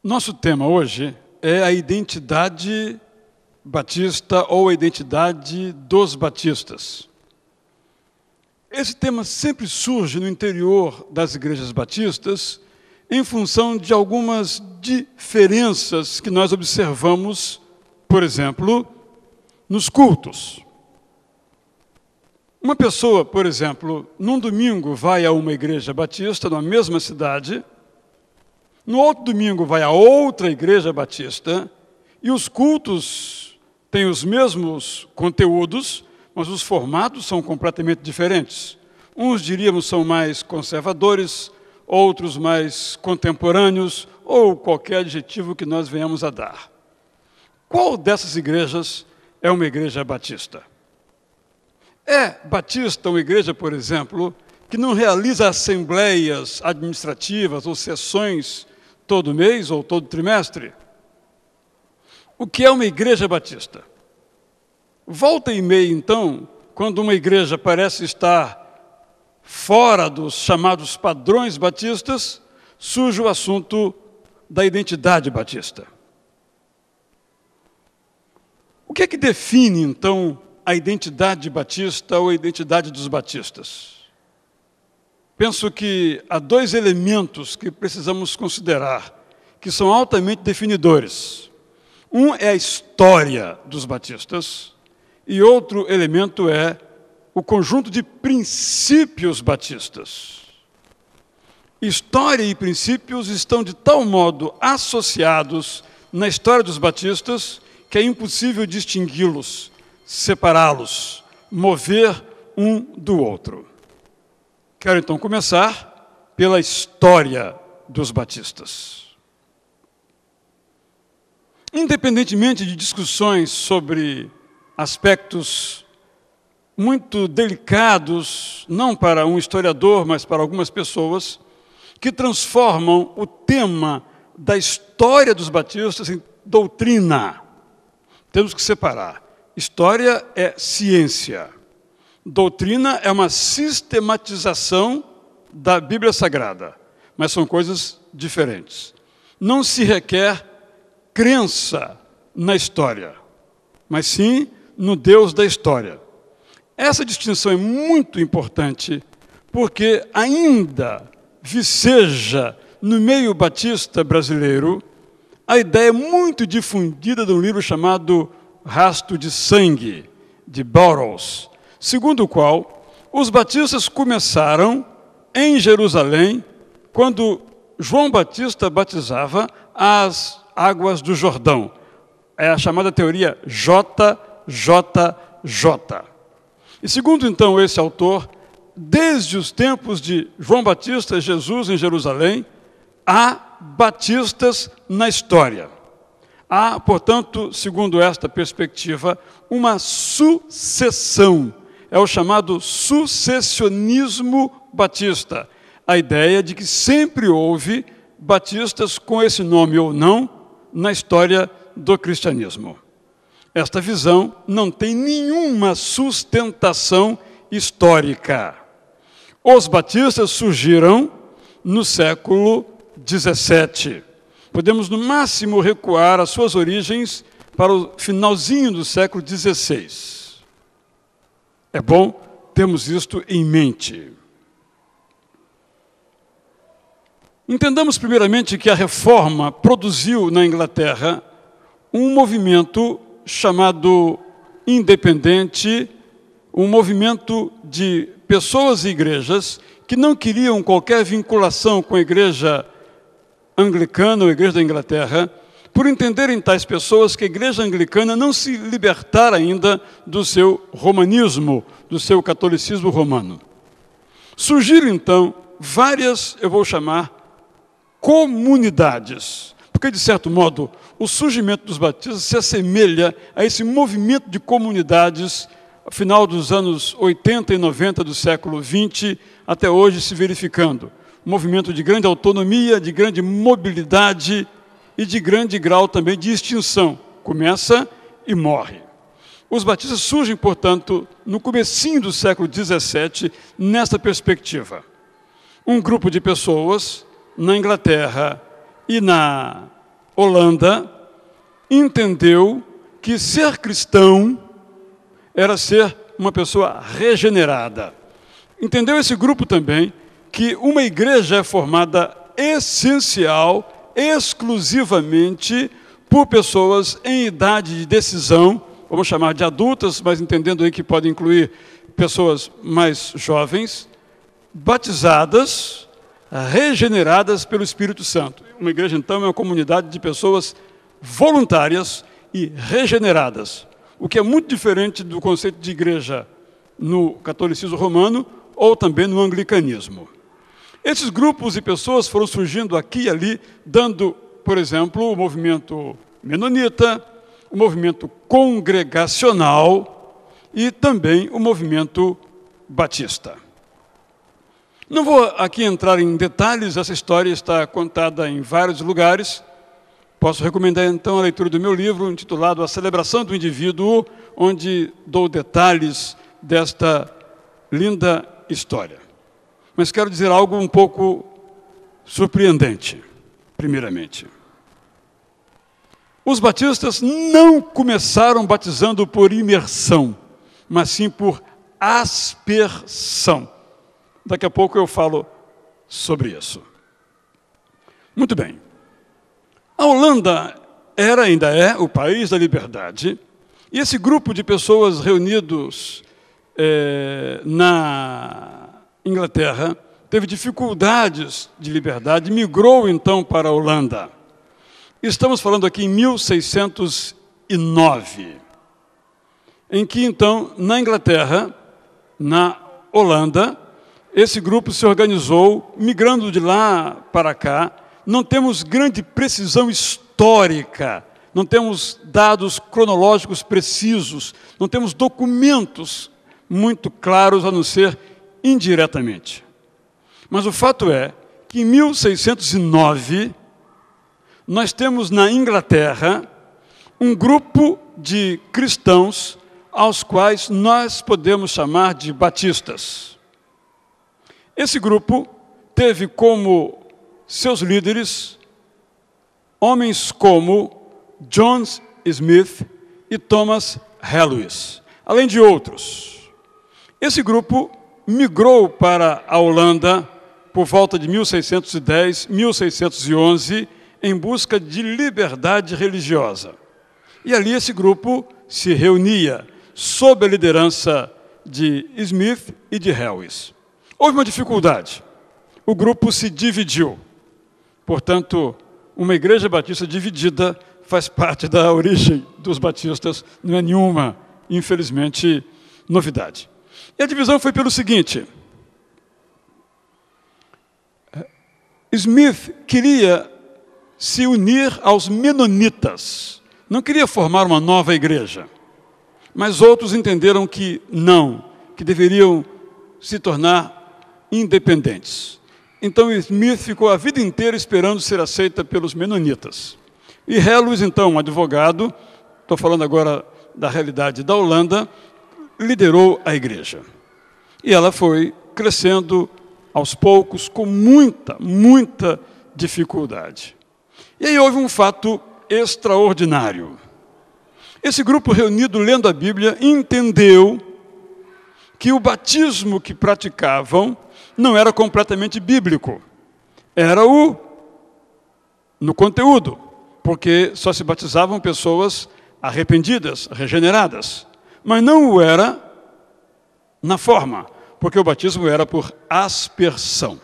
Nosso tema hoje é a identidade batista ou a identidade dos batistas. Esse tema sempre surge no interior das igrejas batistas em função de algumas diferenças que nós observamos, por exemplo, nos cultos. Uma pessoa, por exemplo, num domingo vai a uma igreja batista na mesma cidade, no outro domingo vai a outra igreja batista, e os cultos têm os mesmos conteúdos, mas os formatos são completamente diferentes. Uns, diríamos, são mais conservadores, outros mais contemporâneos, ou qualquer adjetivo que nós venhamos a dar. Qual dessas igrejas é uma igreja batista? É batista uma igreja, por exemplo, que não realiza assembleias administrativas ou sessões todo mês ou todo trimestre? O que é uma igreja batista? Volta e meia, então, quando uma igreja parece estar fora dos chamados padrões batistas, surge o assunto da identidade batista. O que é que define, então, a identidade batista ou a identidade dos batistas? Penso que há dois elementos que precisamos considerar, que são altamente definidores. Um é a história dos batistas e outro elemento é o conjunto de princípios batistas. História e princípios estão de tal modo associados na história dos batistas que é impossível distingui-los, separá-los, mover um do outro. Quero então começar pela história dos batistas. Independentemente de discussões sobre aspectos muito delicados, não para um historiador, mas para algumas pessoas, que transformam o tema da história dos batistas em doutrina. Temos que separar. História é ciência. Doutrina é uma sistematização da Bíblia Sagrada, mas são coisas diferentes. Não se requer crença na história, mas sim no Deus da história. Essa distinção é muito importante, porque ainda viceja no meio batista brasileiro a ideia muito difundida de um livro chamado Rastro de Sangue, de Burroughs, segundo o qual os batistas começaram em Jerusalém, quando João Batista batizava as águas do Jordão. É a chamada teoria JJJ. E segundo, então, esse autor, desde os tempos de João Batista e Jesus em Jerusalém, há batistas na história. Há, portanto, segundo esta perspectiva, uma sucessão. É o chamado sucessionismo batista. A ideia de que sempre houve batistas com esse nome ou não na história do cristianismo. Esta visão não tem nenhuma sustentação histórica. Os batistas surgiram no século XVII. Podemos, no máximo, recuar as suas origens para o finalzinho do século XVI. É bom termos isto em mente. Entendamos, primeiramente, que a Reforma produziu na Inglaterra um movimento chamado independente, um movimento de pessoas e igrejas que não queriam qualquer vinculação com a igreja anglicana ou a igreja da Inglaterra, por entenderem tais pessoas que a igreja anglicana não se libertara ainda do seu romanismo, do seu catolicismo romano. Surgiram, então, várias, eu vou chamar, comunidades, porque, de certo modo, o surgimento dos batistas se assemelha a esse movimento de comunidades, ao final dos anos 80 e 90 do século XX, até hoje se verificando. Um movimento de grande autonomia, de grande mobilidade e de grande grau também de extinção. Começa e morre. Os batistas surgem, portanto, no comecinho do século XVII, nesta perspectiva. Um grupo de pessoas na Inglaterra e na Holanda, entendeu que ser cristão era ser uma pessoa regenerada. Entendeu esse grupo também que uma igreja é formada exclusivamente por pessoas em idade de decisão, vamos chamar de adultas, mas entendendo aí que pode incluir pessoas mais jovens, batizadas, regeneradas pelo Espírito Santo. Uma igreja, então, é uma comunidade de pessoas voluntárias e regeneradas, o que é muito diferente do conceito de igreja no catolicismo romano ou também no anglicanismo. Esses grupos e pessoas foram surgindo aqui e ali, dando, por exemplo, o movimento menonita, o movimento congregacional e também o movimento batista. Não vou aqui entrar em detalhes, essa história está contada em vários lugares. Posso recomendar, então, a leitura do meu livro, intitulado A Celebração do Indivíduo, onde dou detalhes desta linda história. Mas quero dizer algo um pouco surpreendente, primeiramente. Os batistas não começaram batizando por imersão, mas sim por aspersão. Daqui a pouco eu falo sobre isso. Muito bem. A Holanda ainda é o país da liberdade, e esse grupo de pessoas reunidos na Inglaterra teve dificuldades de liberdade, migrou então para a Holanda. Estamos falando aqui em 1609, em que então, na Inglaterra, na Holanda, esse grupo se organizou, migrando de lá para cá. Não temos grande precisão histórica, não temos dados cronológicos precisos, não temos documentos muito claros, a não ser indiretamente. Mas o fato é que em 1609, nós temos na Inglaterra um grupo de cristãos aos quais nós podemos chamar de batistas. Esse grupo teve como seus líderes homens como John Smith e Thomas Helwys, além de outros. Esse grupo migrou para a Holanda por volta de 1610, 1611, em busca de liberdade religiosa. E ali esse grupo se reunia sob a liderança de Smith e de Helwys. Houve uma dificuldade. O grupo se dividiu. Portanto, uma igreja batista dividida faz parte da origem dos batistas, não é nenhuma, infelizmente, novidade. E a divisão foi pelo seguinte: Smith queria se unir aos menonitas, não queria formar uma nova igreja, mas outros entenderam que não, que deveriam se tornar independentes. Então Smith ficou a vida inteira esperando ser aceita pelos menonitas. E Helwys, então, um advogado, estou falando agora da realidade da Holanda, liderou a igreja. E ela foi crescendo aos poucos, com muita dificuldade. E aí houve um fato extraordinário. Esse grupo reunido, lendo a Bíblia, entendeu que o batismo que praticavam não era completamente bíblico. Era no conteúdo, porque só se batizavam pessoas arrependidas, regeneradas. Mas não o era na forma, porque o batismo era por aspersão.